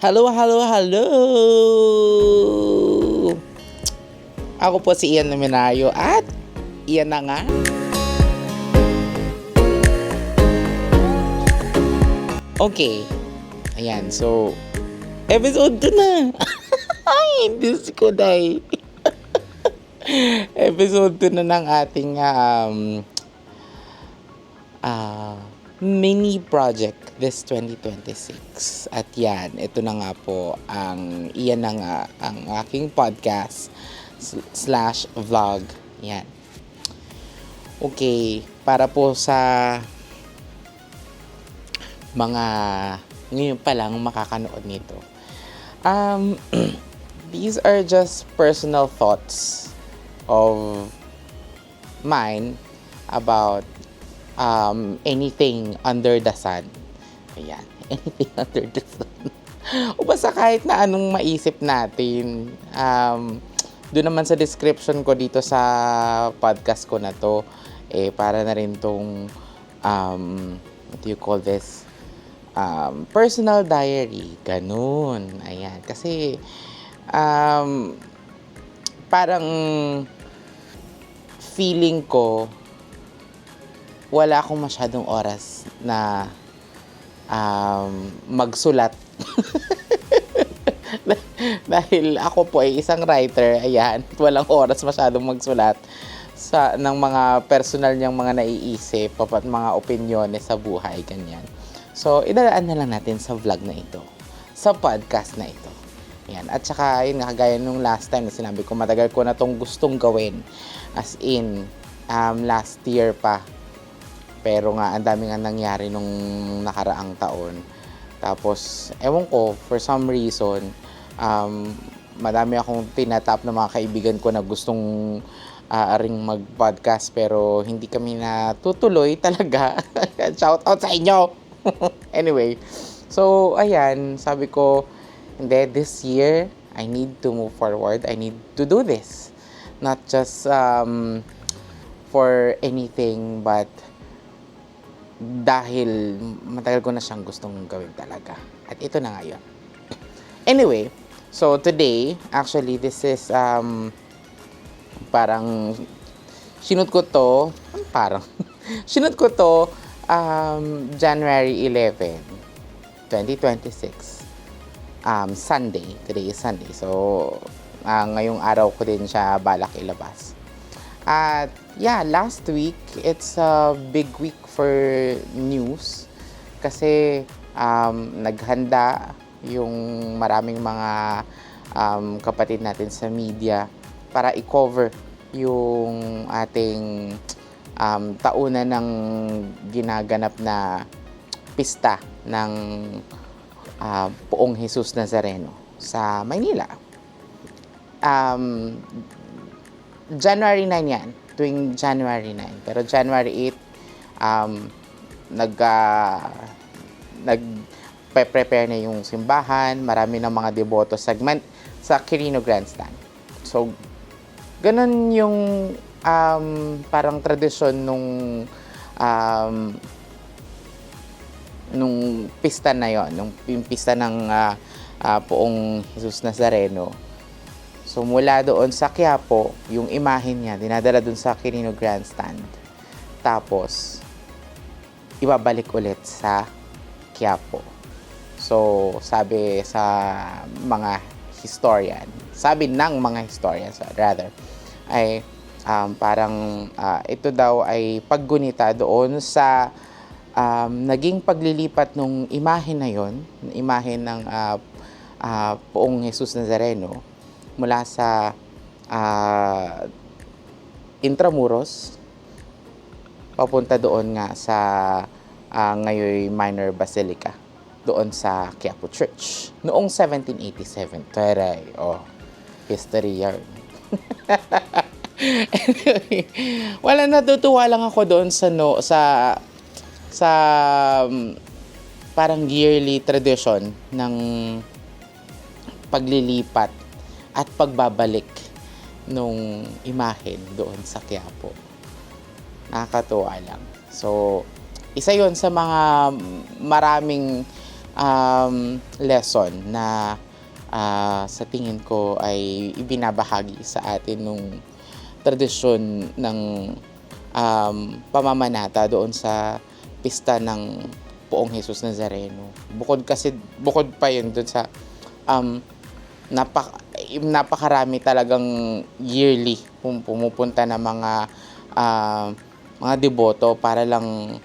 Hello, hello, hello! Ako po si Ian Luminario at iyan na nga. Okay. Ayan, so episode 2 na. Ay, Diyos ko dahil. Episode 2 na ng ating mini project this 2026. At yan, ito na nga po iyan na nga ang aking podcast slash vlog. Yan. Okay, para po sa mga ngayon pa lang makakanood nito. These are just personal thoughts of mine about anything under the sun. Ayan, anything under the sun. O basta kahit na anong maisip natin. Doon naman sa description ko dito sa podcast ko na to, para na rin tong, what do you call this? Personal diary. Ganun. Ayan. Kasi, parang feeling ko, wala akong masyadong oras na magsulat. Dahil ako po ay isang writer, ayan, walang oras masyadong magsulat ng mga personal niyang mga naiisip at mga opinyones sa buhay, ganyan. So, idadaan na lang natin sa vlog na ito, sa podcast na ito. Ayan. At saka, yun, kagaya nung last time na sinabi ko, matagal ko na tong gustong gawin. As in, last year pa. Pero nga, ang dami nga nangyari nung nakaraang taon. Tapos, ewan ko, for some reason, madami akong tinatap ng mga kaibigan ko na gustong ring mag-podcast pero hindi kami natutuloy talaga. Shout out sa inyo! Anyway, so, ayan, sabi ko, hindi, this year, I need to move forward. I need to do this. Not just for anything, but dahil matagal ko na siyang gustong gawin talaga. At ito na nga yun. Anyway, so today, actually, this is parang sinut ko to January 11, 2026. Sunday. Today is Sunday. So, ngayong araw ko din siya balak ilabas. At yeah, last week, it's a big week for news kasi naghanda yung maraming mga kapatid natin sa media para i-cover yung ating tauna ng ginaganap na pista ng Poong Jesus Nazareno sa Maynila. January 9 yan, tuwing January 9. Pero January 8, nag-prepare na yung simbahan, marami ng mga deboto segment sa Quirino Grandstand. So, ganun yung parang tradisyon nung pista na yon, yung pista ng Poong Jesus Nazareno. So, mula doon sa Quiapo, yung imahen niya, dinadala doon sa Quirino Grandstand. Tapos, ibabalik ulit sa Quiapo. So, sabi ng mga historians, ay parang ito daw ay paggunita doon sa naging paglilipat ng imahen na yon, imahen ng Poong Jesus Nazareno, mula sa Intramuros papunta doon nga sa ngayon Minor Basilica doon sa Quiapo Church noong 1787. Taray, history yarn. Anyway, natutuwa lang ako doon sa parang yearly tradition ng paglilipat at pagbabalik nung imahen doon sa Quiapo. Nakakatuwa lang. So, isa yon sa mga maraming lesson na sa tingin ko ay ibinabahagi sa atin nung tradisyon ng pamamanata doon sa pista ng Poong Jesus Nazareno. Bukod pa yun doon sa napakarami talagang yearly pumupunta na mga deboto para lang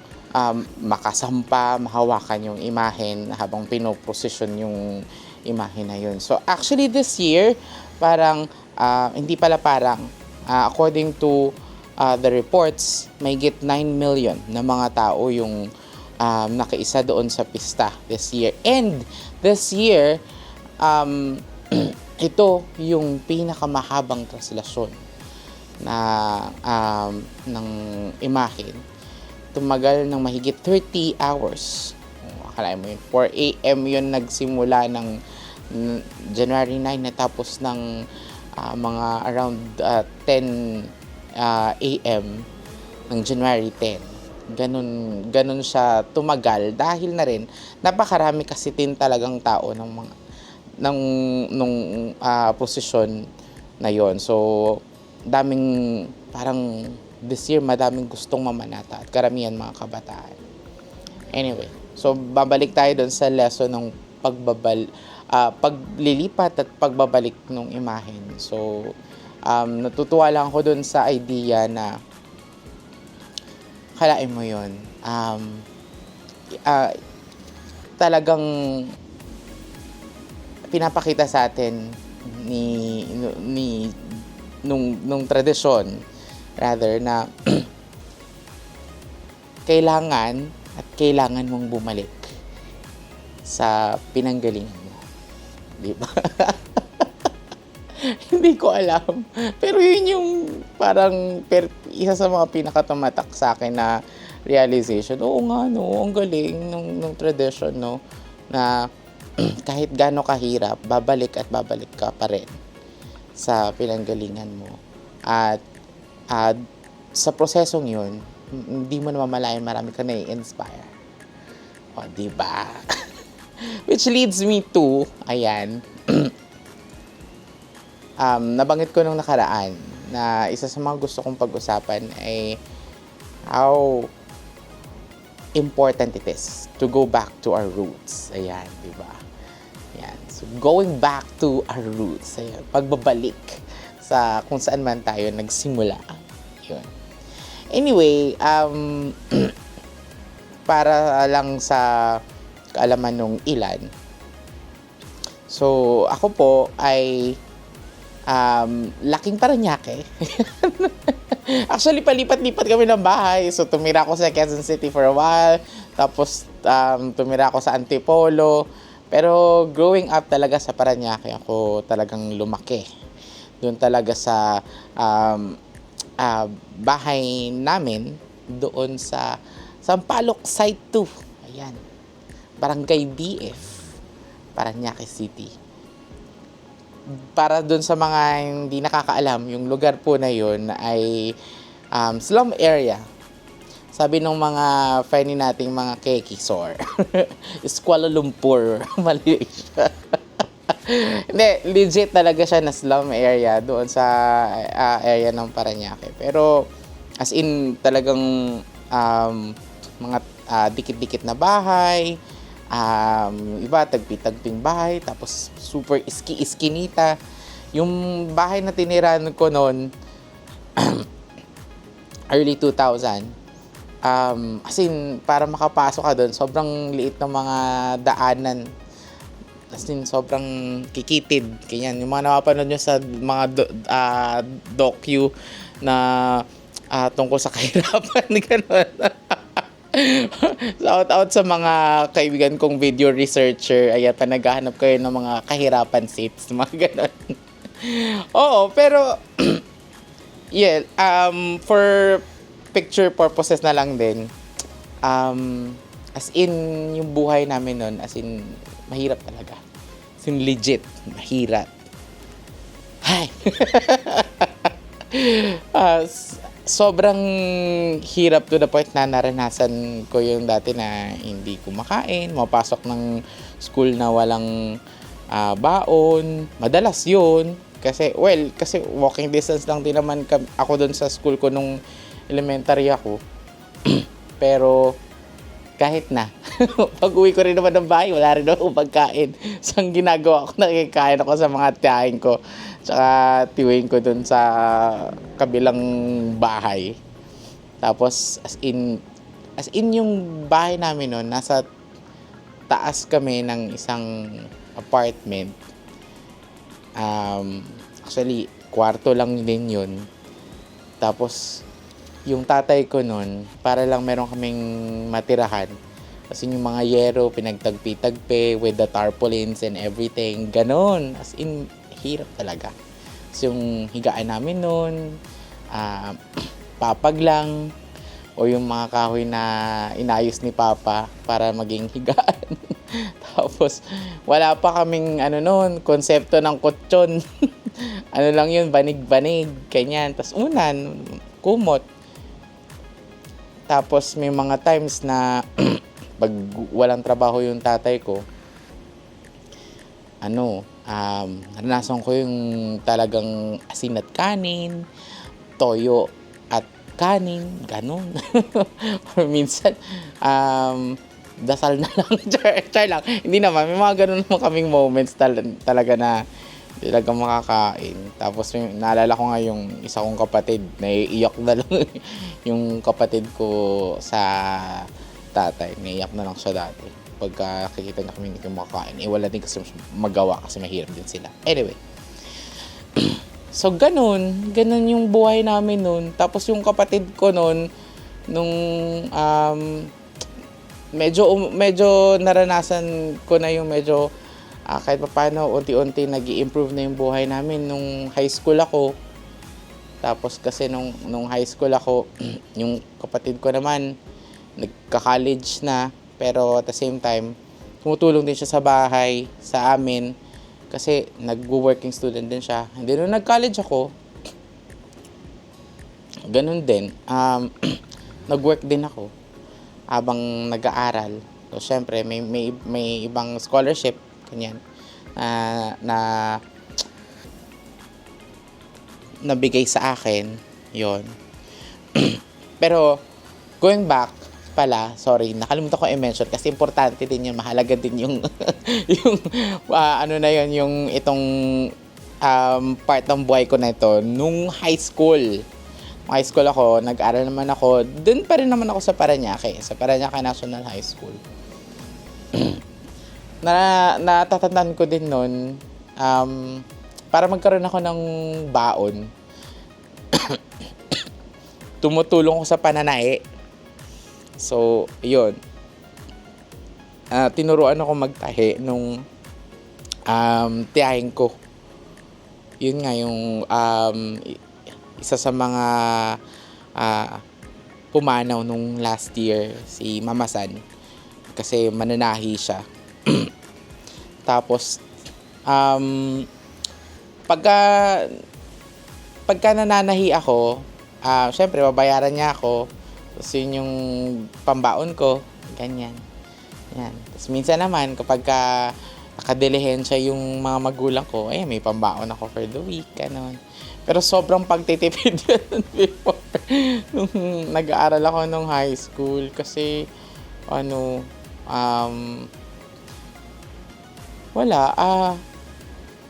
makasampa, mahawakan yung imahen habang pinoprosesyon yung imahen na yun. So actually this year, according to the reports, may 9 million na mga tao yung nakaisa doon sa pista this year. And this year, ito yung pinakamahabang translasyon na ng imahen. Tumagal ng mahigit 30 hours. Akala mo yun, 4 a.m. yun nagsimula ng January 9, natapos ng mga around 10 a.m. ng January 10. Ganun siya tumagal dahil na rin napakarami kasi din talagang tao nung posisyon na yon. So daming parang this year madaming gustong mamanata at karamihan mga kabataan. Anyway, so babalik tayo doon sa lesson ng paglilipat at pagbabalik ng imahen. So natutuwa lang ako doon sa idea na kalain mo yun. Talagang pinapakita sa atin nung tradisyon rather na kailangan mong bumalik sa pinanggalingan mo. Di ba? Hindi ko alam. Pero yun yung parang isa sa mga pinakatumatak sa akin na realization. Oo nga, no, ang galing nung tradition, no, na kahit gaano kahirap, babalik ka pa rin sa pinanggalingan mo. At sa prosesong yun, hindi mo naman malayan marami ka na-inspire. O, diba? Which leads me to, ayan, nabanggit ko nung nakaraan na isa sa mga gusto kong pag-usapan ay how important it is to go back to our roots. Ayan, diba? Ayan. So, going back to our roots. Ayan, pagbabalik sa kung saan man tayo nagsimula. Yun. Anyway, para lang sa kaalaman nung ilan. So, ako po ay laking Parañaque. Actually, palipat-lipat kami ng bahay. So, tumira ako sa Quezon City for a while. Tapos, tumira ako sa Antipolo. Pero, growing up talaga sa Parañaque, ako talagang lumaki. Doon talaga sa bahay namin, doon sa Sampaloc Site 2. Ayan. Barangay BF. Parañaque City. Para doon sa mga hindi nakakaalam, yung lugar po na yun ay slum area. Sabi ng mga friend nating mga kekisor, is Kuala Lumpur, Malaysia. Hindi, legit talaga siya na slum area doon sa area ng Parañaque. Pero as in talagang mga dikit-dikit na bahay, iba tagpi-tagping bahay, tapos super iskinita. Yung bahay na tiniran ko noon early 2000, as in para makapasok ka doon, sobrang liit ng mga daanan. As in sobrang kikitid. Ganyan, yung mga napapanood nyo sa mga docu na tungkol sa kahirapan, gano'n. Shout out sa mga kaibigan kong video researcher. Ayan, pa naghahanap kayo ng mga kahirapan seats, mga gano'n. Oo, pero yeah, for picture purposes na lang din. As in, yung buhay namin nun, as in, mahirap talaga. As in, legit, mahirap. Hi! sobrang hirap to the point na naranasan ko yung dati na hindi kumakain, mapasok ng school na walang baon. Madalas yun. Kasi walking distance lang din naman ako doon sa school ko nung elementary ako. Pero kahit na, pag uwi ko rin naman ng bahay, wala rin akong pagkain. So, ang ginagawa ko, nakikain ako sa mga tiyahin ko, tsaka tiwing ko dun sa kabilang bahay. Tapos, as in yung bahay namin nun, nasa taas kami ng isang apartment. Actually, kwarto lang din yun. Tapos, yung tatay ko nun, para lang meron kaming matirahan. Kasi yung mga yero, pinagtagpi-tagpi with the tarpaulins and everything. Ganon. As in, hirap talaga. So, yung higaan namin nun, papag lang, o yung mga kahoy na inayos ni Papa para maging higaan. Tapos, wala pa kaming nun, konsepto ng kutsyon. Ano lang yun, banig-banig, ganyan. Tapos unan, kumot. Tapos may mga times na pag walang trabaho yung tatay ko, naranasan ko yung talagang asin at kanin, toyo at kanin, ganun. Or minsan, dasal na lang, char lang. Hindi naman, may mga ganun naman kaming moments talaga na talagang makakain. Tapos naalala ko nga yung isa kong kapatid, naiiyak na lang yung kapatid ko sa tatay. Naiiyak na lang siya dati. Pagka kikita na kami hindi makakain, wala din kasi magawa kasi mahirap din sila. Anyway. So, ganun yung buhay namin nun. Tapos yung kapatid ko nun, nung medyo naranasan ko na yung medyo kahit pa paano, unti-unti nag-i-improve na yung buhay namin nung high school ako. Tapos kasi nung high school ako, yung kapatid ko naman, nagka-college na. Pero at the same time, tumutulong din siya sa bahay, sa amin. Kasi nag-working student din siya. Hindi nung nag-college ako, ganun din. Nag-work din ako habang nag-aaral. So, syempre, may ibang scholarship kanyan na nabigay sa akin yon. Pero going back pala, sorry, nakalimutan ko i-mention kasi importante din yun, mahalaga din yung yung yung itong part ng buhay ko na ito nung high school. High school ako, nag-aral naman ako, dun pa rin naman ako sa Parañaque National High School. Natatandaan ko din nun, para magkaroon ako ng baon, tumutulong ko sa pananae. So, yun. Tinuruan ako magtahi nung tiyahin ko. Yun nga yung isa sa mga pumanaw nung last year, si Mama San. Kasi mananahi siya. Tapos, pagka nananahi ako, syempre, babayaran niya ako. Tapos yun yung pambaon ko. Ganyan. Yan. Tapos minsan naman, kapag nakadilihensya yung mga magulang ko, may pambaon ako for the week. Ganon. Pero sobrang pagtitipid yun before. Nung nag-aaral ako nung high school. Kasi,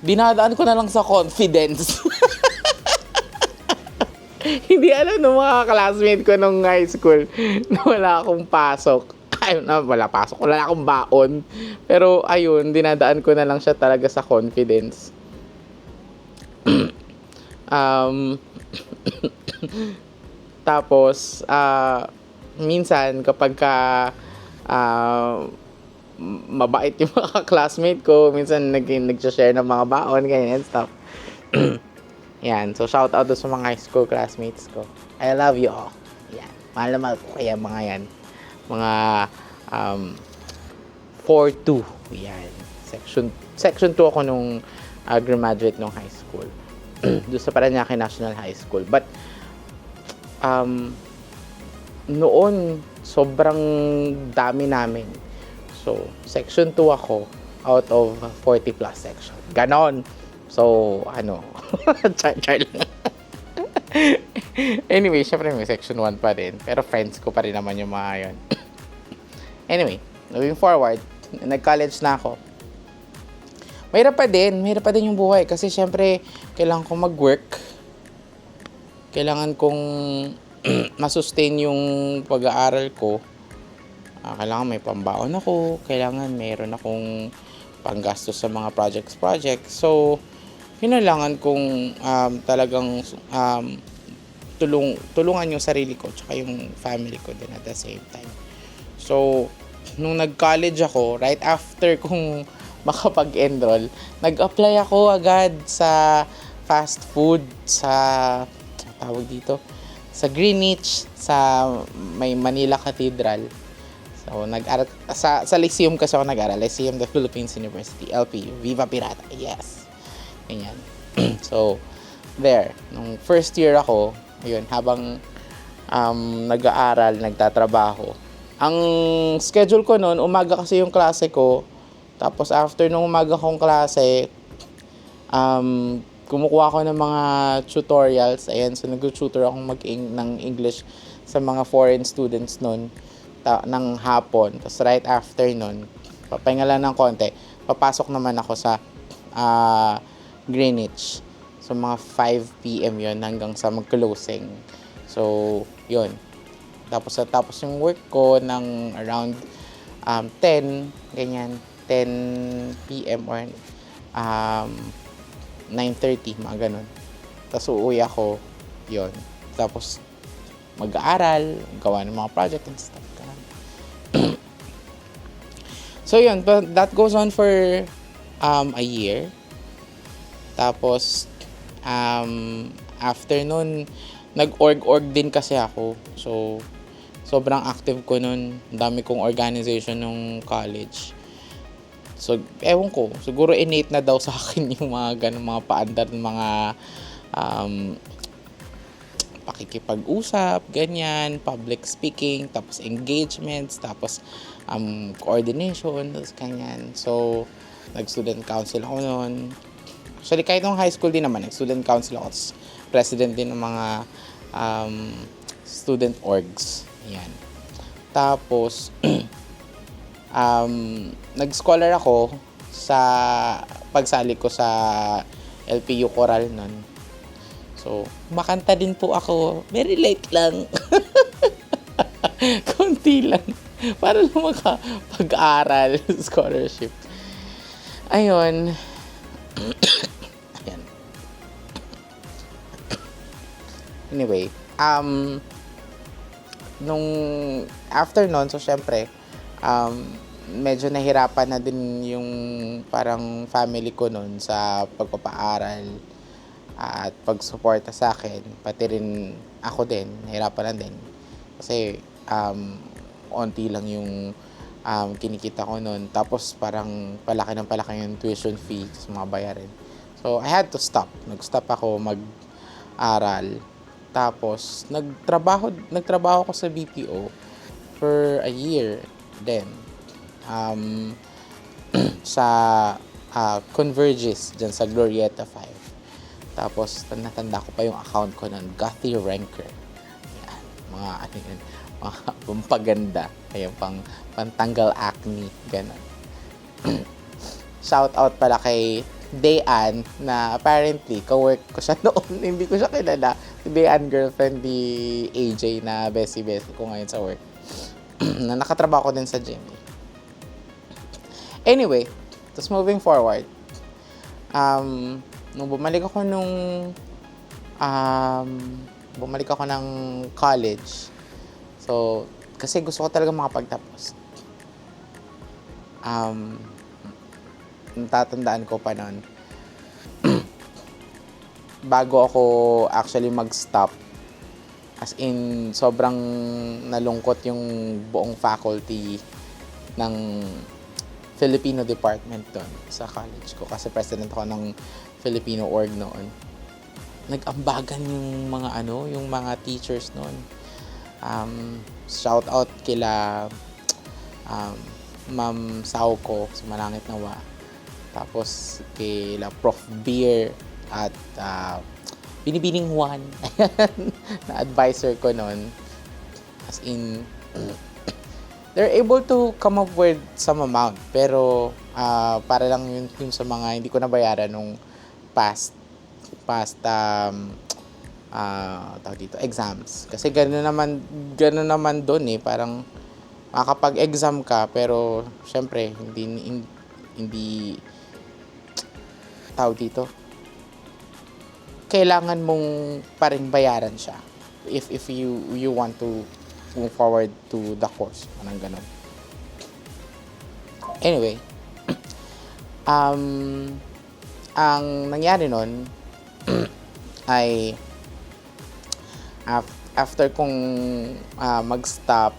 dinadaan ko na lang sa confidence. Hindi alam ng mga classmate ko nung high school na wala akong pasok. Wala akong baon. Pero ayun, dinadaan ko na lang siya talaga sa confidence. Tapos, minsan kapag mabait yung mga classmate ko, minsan nag-share ng mga baon, ganyan and stuff. Yan, so shout out sa mga high school classmates ko. I love you all. Yan, mahal na mahal ko kaya mga yan. Mga 4-2. Yan, section 2 ako nung graduate nung high school. Doon sa Parañaque National High School. But um, noon, sobrang dami namin. So, section 2 ako out of 40 plus section. Ganon. So, ano, char lang. Anyway, syempre may section 1 pa rin. Pero friends ko pa rin naman yung mga yun. Anyway, moving forward, nag-college na ako. Mahirap pa din yung buhay. Kasi syempre, kailangan kong mag-work. Kailangan kong masustain yung pag-aaral ko. Kailangan may pambaon ako. Kailangan mayroon akong panggastos sa mga projects. So, kailangan kong talagang tulungan yung sarili ko tsaka yung family ko din at the same time. So, nung nag-college ako, right after kong makapag-enroll, nag-apply ako agad sa fast food sa tawag dito sa Greenwich sa may Manila Cathedral. So sa Lyceum kasi ako nag-aral, Lyceum the Philippines University, LPU, Viva Pirata. Yes. Ganyan. So there, nung first year ako, ayun, habang nag-aaral, nagtatrabaho. Ang schedule ko noon, umaga kasi yung klase ko. Tapos after nung umaga kong klase, kumukuha ako ng mga tutorials. Ayan, so nag-tutor akong ng English sa mga foreign students noon ng hapon. Tapos right after noon, papahinga lang ng konti, papasok naman ako sa Greenwich. So mga 5 p.m. yun hanggang sa mag-closing. So, yun. Tapos yung work ko ng around 10, ganyan, 10 p.m. or 9:30, mga ganun. Tapos uuwi ako, yon. Tapos mag-aaral, gawa ng mga project and stuff. So yun, but that goes on for a year. Tapos after nun, nag-org din kasi ako. So sobrang active ko nun. Ang dami kong organization nung college. So, ewan ko, siguro innate na daw sa akin yung mga ganun, mga paandar ng mga pakikipag-usap, ganyan, public speaking, tapos engagements, tapos coordination, tapos ganyan. So, nag-student council ako noon. Actually, kahit nung high school din naman, nag-student council ako, tapos president din ng mga student orgs. Yan. Tapos, nag-scholar ako sa pagsali ko sa LPU Choral nun. So, makanta din po ako. Very late lang. Konti lang. Para lang makapag-aral. Scholarship. Ayun. Ayan. Anyway, nung after nun, so syempre, medyo nahirapan na din yung parang family ko nun sa pagpapaaral at pagsuporta sa akin, pati rin ako din, nahirapan na din. Kasi onti lang yung kinikita ko nun. Tapos parang palaki yung tuition fee sa mga bayarin. So I had to stop. Nag-stop ako mag-aral. Tapos nagtrabaho ako sa BPO for a year then. Sa Convergys dyan sa Glorieta 5. Tapos natanda ko pa yung account ko ng Gothy Ranker. Yan, mga ano yun, mga pampaganda, ayun, pantanggal acne, ganun. Shout out pala kay Dayan na apparently ka-work ko siya noon. Hindi ko siya kilala. Si Dayan, girlfriend ni AJ na bestie ko ngayon sa work. Na nakatrabaho ko din sa gym. Anyway, tapos moving forward, nung bumalik ako ng college, so, kasi gusto ko talaga makapagtapos. Natatandaan ko pa noon, bago ako actually mag-stop, as in, sobrang nalungkot yung buong faculty ng Filipino department doon sa college ko kasi president ako ng Filipino org noon. nag-ambagan yung mga yung mga teachers noon. Shout out kila um, Ma'am Sauko sa Malangit Nawa. Tapos kila Prof. Beer at Binibining Juan na advisor ko noon. As in, they're able to come up with some amount. Pero para lang yun sa mga hindi ko nabayaran nung past tawag dito, exams. Kasi gano'n naman doon parang makakapag-exam ka pero syempre hindi tawag dito, kailangan mong pa rin bayaran siya if you want to move forward to the course, anong ganun. Anyway, ang nangyari nun ay after kong mag-stop,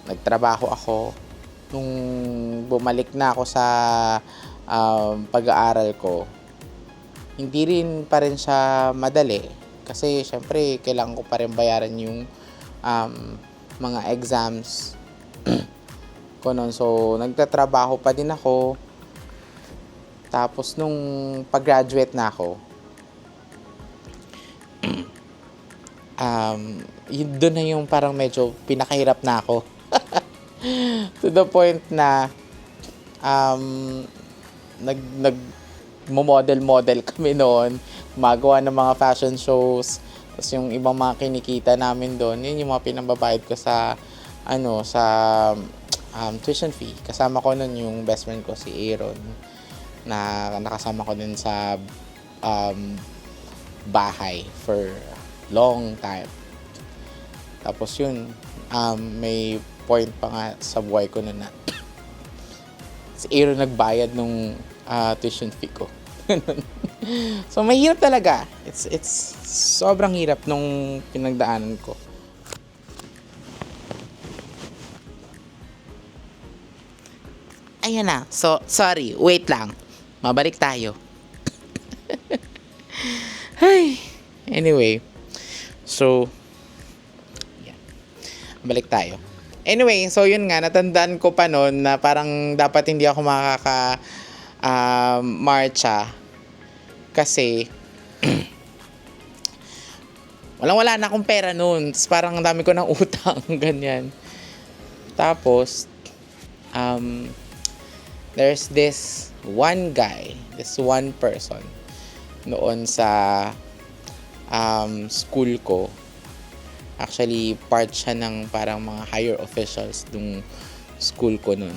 nagtrabaho ako. Nung bumalik na ako sa pag-aaral ko, hindi rin pa rin siya madali. Kasi syempre, kailangan ko pa rin bayaran yung mga exams ko noon. So, nagtatrabaho pa din ako. Tapos, nung pag-graduate na ako, doon na yung parang medyo pinakahirap na ako. To the point na nag-model kami noon, magawa ng mga fashion shows. Tapos yung ibang mga kinikita namin doon, yun yung mga pinambabayad ko sa tuition fee. Kasama ko noon yung best friend ko, si Aaron, na nakasama ko din sa bahay for long time. Tapos yun, may point pa nga sa buhay ko na si Aaron nagbayad nung tuition fee ko. So mahirap talaga. It's sobrang hirap nung pinagdaanan ko. Ayan na. So, sorry. Wait lang. Mabalik tayo. Ay. Anyway. So, yeah. Balik tayo. Anyway, so yun nga, natandaan ko pa noon na parang dapat hindi ako marcha kasi wala na akong pera noon. Parang ang dami ko ng utang, ganyan. Tapos, there's this one guy, this one person noon sa school ko. Actually, part siya ng parang mga higher officials ng school ko nun.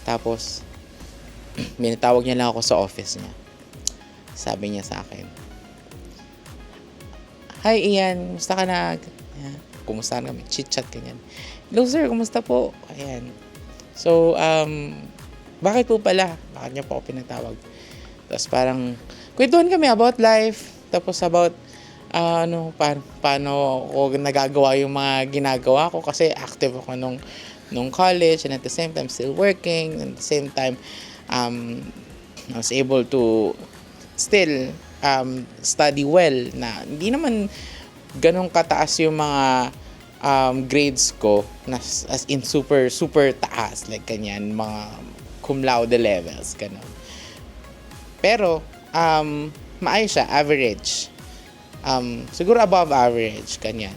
Tapos, minatawag niya lang ako sa office niya. Sabi niya sa akin, "Hi Ian, kumusta ka na?" Kumusta na kami? Chit-chat ganyan. "Hello sir, kumusta po?" Ayan. So, bakit po pala? Bakit niya po ako pinatawag? Tapos parang, kwentuhan kami about life. Tapos about paano ako nagagawa yung mga ginagawa ko kasi active ako nung college and at the same time still working and at the same time I was able to still study well na hindi naman ganun kataas yung mga grades ko na as in super taas like kanyan mga cum laude levels ganun. Pero maayos siya, average. Siguro above average, kanyan.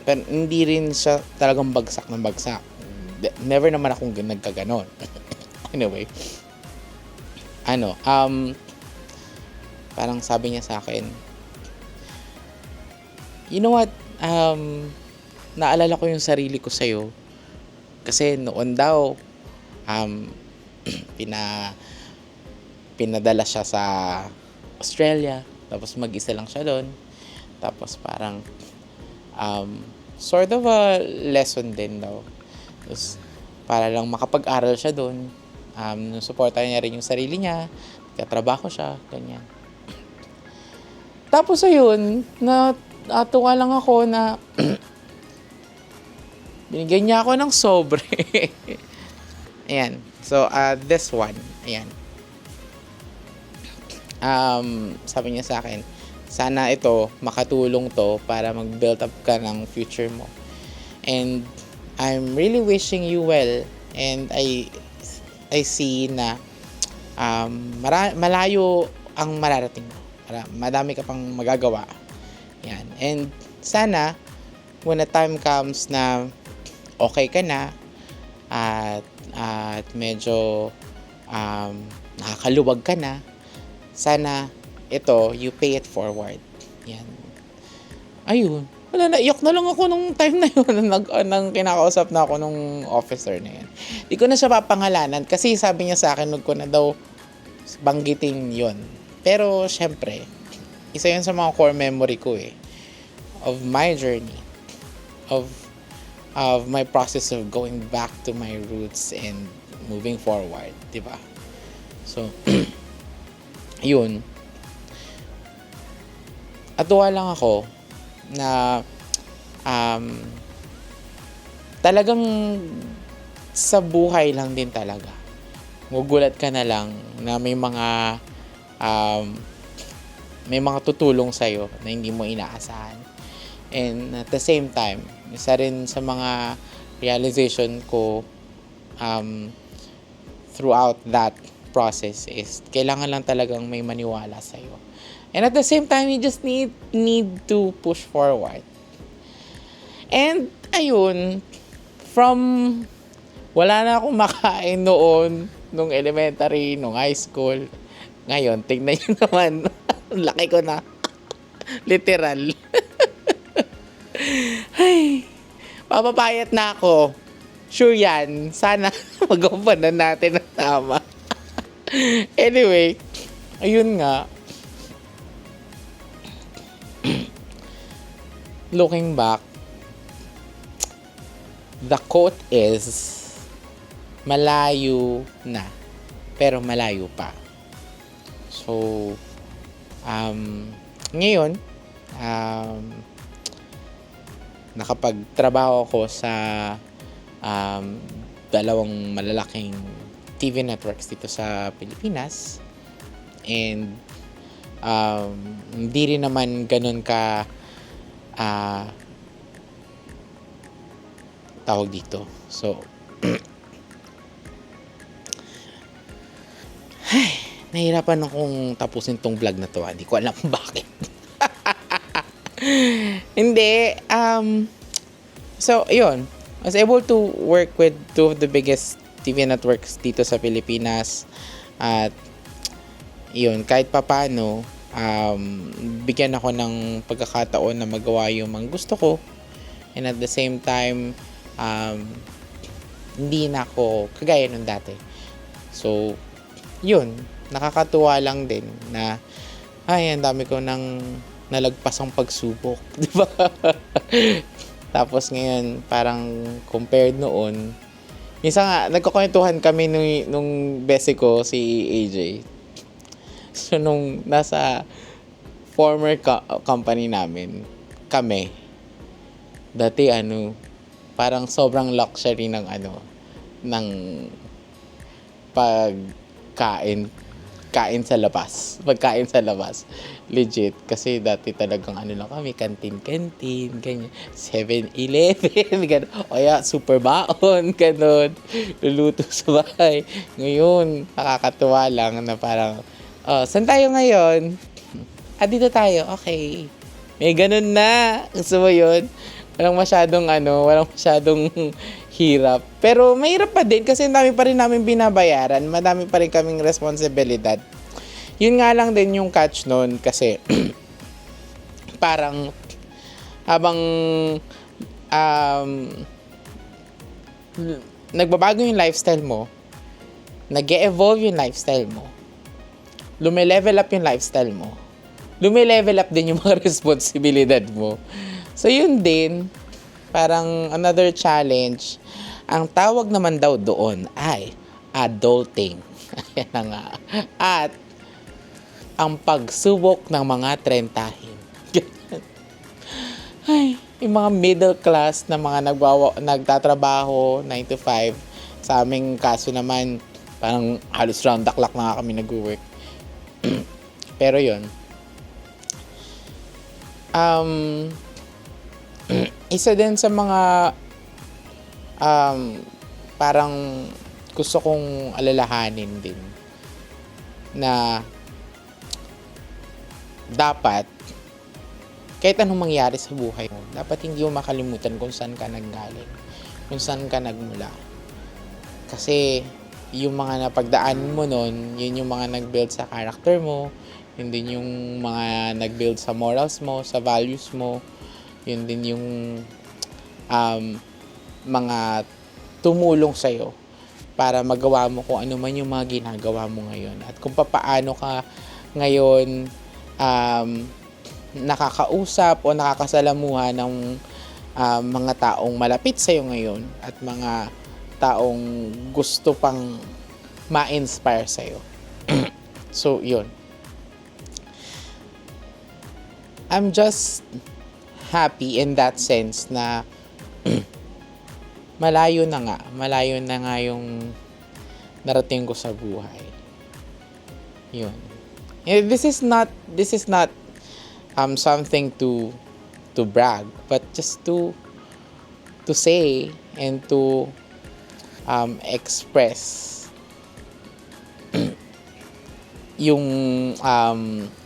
Pero hindi rin siya talagang bagsak ng bagsak. Never naman akong nagkaganon. Anyway, parang sabi niya sa akin, "You know what, naalala ko yung sarili ko sa'yo. Kasi noon daw, pinadala siya sa Australia. Tapos mag-isa lang siya doon. Tapos parang sort of a lesson din daw. Tapos para lang makapag-aral siya doon. Suportahan niya rin yung sarili niya. Nagtatrabaho siya. Ganyan. Tapos ayun, natuwa lang ako na binigyan niya ako ng sobre. Ayan. So, this one. Ayan. sabi niya sa akin, sana ito, makatulong to para mag-build up ka ng future mo. And I'm really wishing you well. And I see na malayo ang mararating mo. Madami ka pang magagawa. Yan. And sana, when the time comes na okay ka na, at medyo nakakaluwag ka na, sana ito, you pay it forward. Yan. Ayun. Wala, naiyak na lang ako nung time na yun nang kinakausap na ako nung officer na yun. Di ko na siya papangalanan kasi sabi niya sa akin, huwag ko na daw banggitin yun. Pero, syempre, isa yun sa mga core memory ko of my journey, of my process of going back to my roots and moving forward, di ba? So, yun. Atuwa lang ako na talagang sa buhay lang din talaga. Gugulat ka na lang na may mga tutulong sa'yo na hindi mo inaasahan. And at the same time, isa rin sa mga realization ko throughout that process is kailangan lang talagang may maniwala sa'yo. And at the same time, you just need to push forward. And ayun, from wala na akong makain noon, nung elementary, nung high school. Ngayon, tingnan nyo naman, laki ko na. Literal. Ay, papapayat na ako. Sure yan. Sana mag-umpanan natin ng tama. Anyway, ayun nga. Looking back, the quote is, malayo na, pero malayo pa. So, ngayon, nakapagtrabaho ako sa dalawang malalaking TV networks dito sa Pilipinas. And hindi rin naman ganun ka tawag dito. So, nahihirapan akong tapusin tong vlog na to. Hindi ko alam bakit. Hindi. So, yun. I was able to work with two of the biggest TV networks dito sa Pilipinas. At, yun, kahit papano, bigyan ako ng pagkakataon na magawa yung mga gusto ko. And at the same time, hindi na ako kagaya nung dati. So, yun. Nakakatuwa lang din na ang dami ko nang nalagpasang pagsubok. Diba? Tapos ngayon, parang compared noon, minsan nga, nagkukwentuhan kami nung bese ko, si AJ. So, nung nasa former company namin, kami, dati parang sobrang luxury ng pagkain sa labas. Legit. Kasi dati talagang lang kami, kantin, ganyan. 7-Eleven, gano'n. O super baon, gano'n. Luluto sa bahay. Ngayon, nakakatuwa lang na parang, saan tayo ngayon? Dito tayo. Okay. May ganun na. Gusto mo yun? Walang masyadong hirap. Pero mahirap pa din kasi dami pa rin namin binabayaran. Madami pa rin kaming responsibilidad. Yun nga lang din yung catch nun kasi parang habang nagbabago yung lifestyle mo, nag-e-evolve yung lifestyle mo, lume-level up yung lifestyle mo, lume-level up din yung mga responsibilidad mo. So yun din, parang another challenge. Ang tawag naman daw doon ay adulting. Ayan na nga. At ang pagsubok ng mga trentahin. Ay, yung mga middle class na mga nagtatrabaho 9 to 5. Sa aming kaso naman, parang halos round the clock na kami nag-work. Pero yun, um, isa din sa mga parang gusto kong alalahanin din na dapat kahit anong mangyari sa buhay mo, dapat hindi mo makalimutan kung saan ka nanggaling, kung saan ka nagmula. Kasi yung mga napagdaan mo nun, yun yung mga nag-build sa character mo, yun din yung mga nag-build sa morals mo, sa values mo, yun din yung mga tumulong sa'yo para magawa mo kung ano man yung mga ginagawa mo ngayon. At kung paano ka ngayon nakakausap o nakakasalamuha ng mga taong malapit sa'yo ngayon at mga taong gusto pang ma-inspire sa'yo. So, yun. I'm just happy in that sense na malayo na nga yung narating ko sa buhay. Yun. This is not something to brag, but just to say and to express yung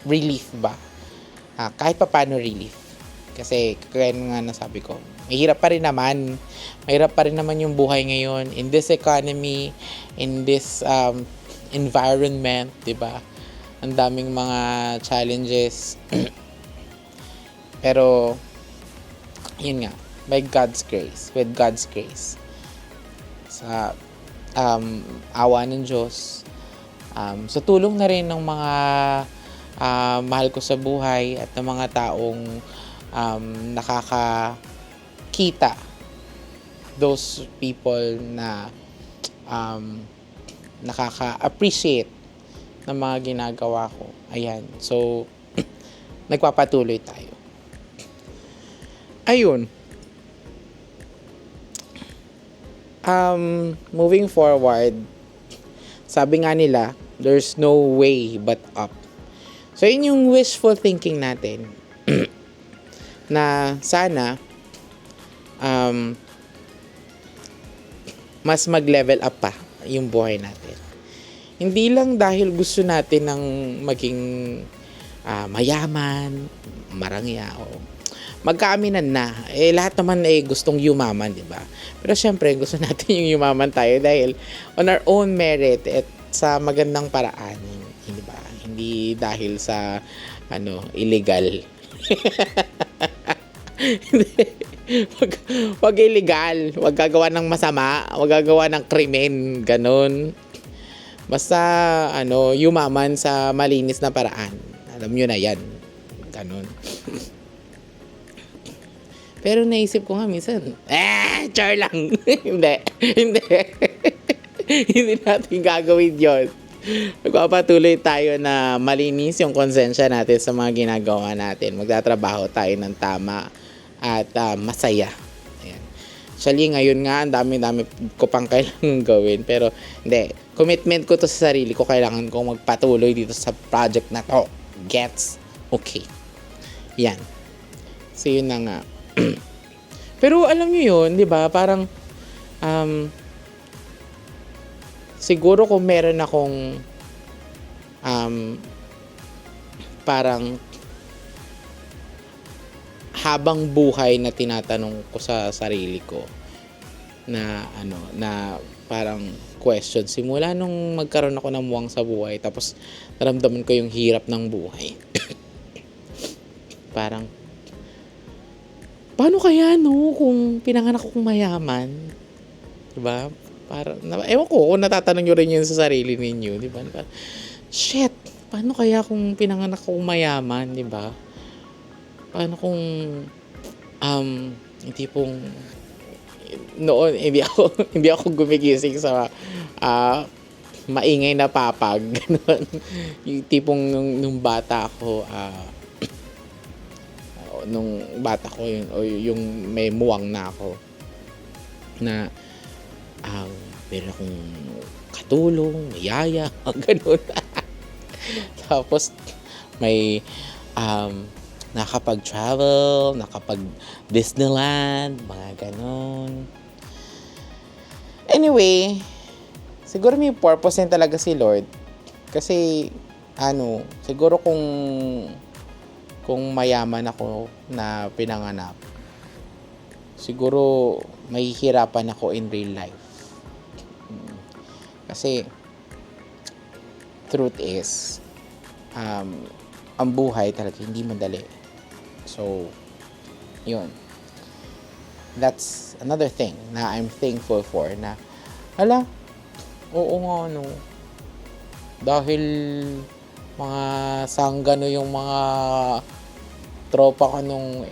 relief ba. Kahit paano relief. Kasi kaya nga nasabi ko, mahirap pa rin naman yung buhay ngayon in this economy, in this environment, 'di ba? Ang daming mga challenges. Pero yun nga, with God's grace, sa awa ng Diyos, sa tulong na rin ng mga mahal ko sa buhay at ng mga taong nakakakita, those people na nakaka-appreciate ng mga ginagawa ko. Ayan. So, nagpapatuloy tayo. Ayun. Moving forward, sabi nga nila, there's no way but up. So, yun yung wishful thinking natin. Na sana mas mag-level up pa yung buhay natin. Hindi lang dahil gusto natin ng maging mayaman, marangya, o magkaaminan na. Lahat naman gustong yumaman, di ba? Pero syempre, gusto natin yung yumaman tayo dahil on our own merit at sa magandang paraan, di ba? Hindi dahil sa illegal. Wag illegal, wag gagawa ng masama, wag gagawa ng krimen, ganun. Basta yumaman sa malinis na paraan. Alam nyo na yan. Ganun. Pero naisip ko nga minsan, char lang. Hindi. Hindi natin gagawin yun. Magpapatuloy tayo na malinis yung konsensya natin sa mga ginagawa natin. Magtatrabaho tayo ng tama at masaya. Ayan. Actually, ngayon nga, ang dami-dami ko pang kailangan gawin. Pero, hindi. Commitment ko to sa sarili ko. Kailangan kong magpatuloy dito sa project na to. Gets? Okay. Yan. So, yun na nga. Pero, alam nyo yun, di ba? Parang, siguro kung meron akong parang habang buhay na tinatanong ko sa sarili ko na na parang question simula nung magkaroon ako ng muwang sa buhay, tapos naramdaman ko yung hirap ng buhay. Parang paano kaya kung pinanganak akong mayaman, diba? Parang ewan ko kung natatanong nyo rin yun sa sarili ninyo, diba? Shit, paano kaya kung pinanganak akong mayaman, diba? Paano kung hindi pong noon hindi ako gumigising sa maingay na papag, ganun. Yung tipong nung bata ako yun, o yung may muwang na ako na meron akong katulong, yaya, ganun. Tapos may nakapag-travel, nakapag-Disneyland, mga ganon. Anyway, siguro may purpose din talaga si Lord. Kasi, siguro kung mayaman ako na pinanganak, siguro mahihirapan ako in real life. Kasi, truth is, ang buhay talaga hindi madali. So, yun. That's another thing na I'm thankful for na, oo nga, dahil mga sanggano yung mga tropa ko nung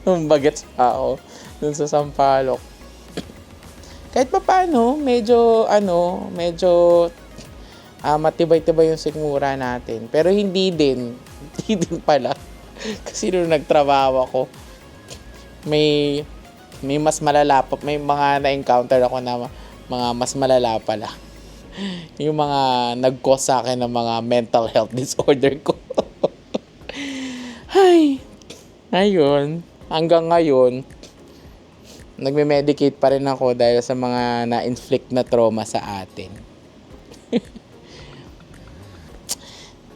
nung bagets pa ako dun sa Sampaloc. Kahit pa paano, medyo matibay-tibay yung sikmura natin. Pero hindi din pala. Kasi nung nagtrabaho ako, may mas malala pa, may mga na-encounter ako na mga mas malala pala. Yung mga nag-cause sa akin ng mga mental health disorder ko. Ayun. Hanggang ngayon, nagme-medicate pa rin ako dahil sa mga na-inflict na trauma sa atin.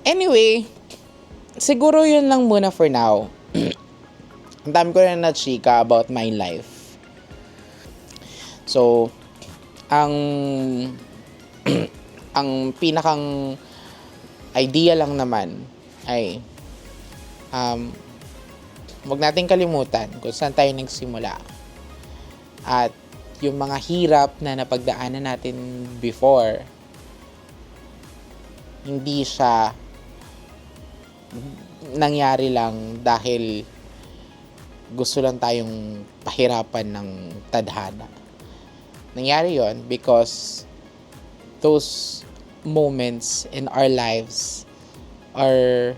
Anyway, siguro yun lang muna for now. Ang dami ko na na-chika about my life. So, ang pinakang idea lang naman ay wag nating kalimutan kung saan tayo nagsimula. At yung mga hirap na napagdaanan natin before, hindi siya nangyari lang dahil gusto lang tayong pahirapan ng tadhana. Nangyari yon because those moments in our lives are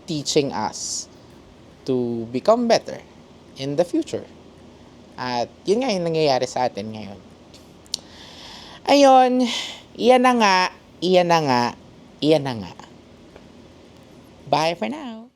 teaching us to become better in the future. At yun nga yung nangyayari sa atin ngayon. Ayun, iyan na nga. Bye for now.